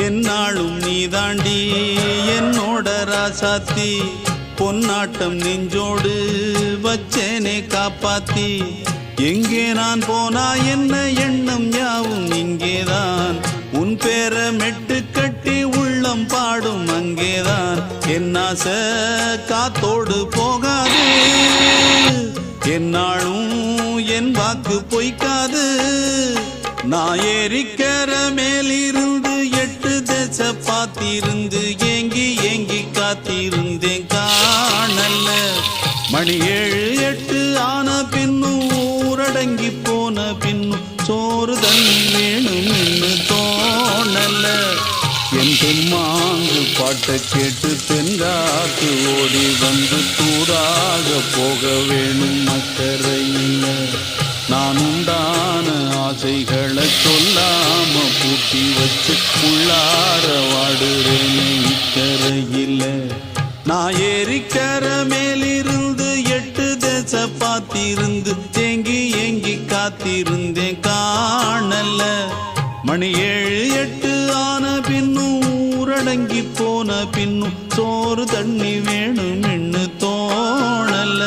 என்னாலும் நீதாண்டி என்னோட ராசாத்தி பொன்னாட்டம் நெஞ்சோடு வச்சேனே காப்பாத்தி எங்கே நான் போனா என்ன எண்ணம் யாவும் இங்கேதான் உன் பேர மெட்டு கட்டி உள்ளம் பாடும் அங்கேதான் என்னாச காத்தோடு போகாது என்னாலும் என் வாக்கு பொய்க்காது நான் ஏறிக்கிற மேலிருந்து 8 தேச பார்த்திருந்து ஏங்கி ஏங்கி காத்திருந்தேன் காணல்ல மணி 7 8 ஆன பின்னும் ஊரடங்கி போன பின்னும் சோறு தண்ணி வேணும்னு தோணல்ல என் தெம்மாங்கு பாட்டை கேட்டு தென்காத்து ஓடி வந்து தூராக போக வேணும் மக்கரையில் நான் உண்டான ஆசைகளை சொல்லாம பூட்டி வச்சு உள்ளார வாடுறேனே இக்கரையில் நான் ஏறிக்கர மேலிருந்து 8 தேச பார்த்திருந்து ஏங்கி ஏங்கி காத்திருந்தேன் காணல்ல மணி 7 8 ஆன பின்னும் ஊரடங்கி போன பின்னும் சோறு தண்ணி வேணும் என்று தோணல.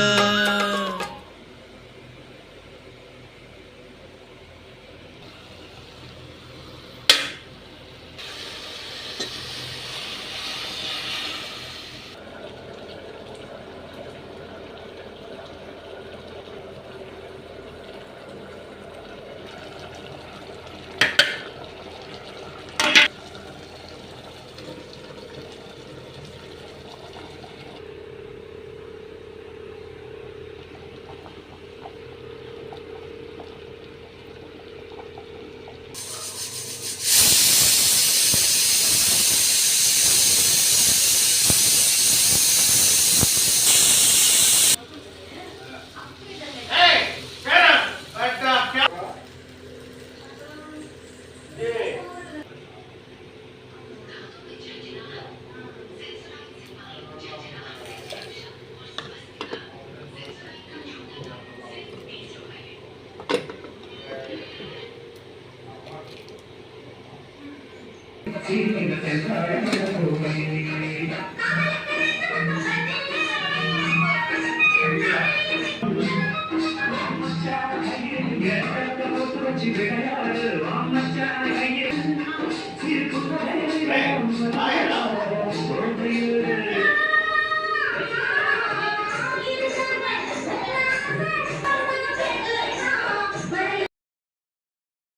Yeah.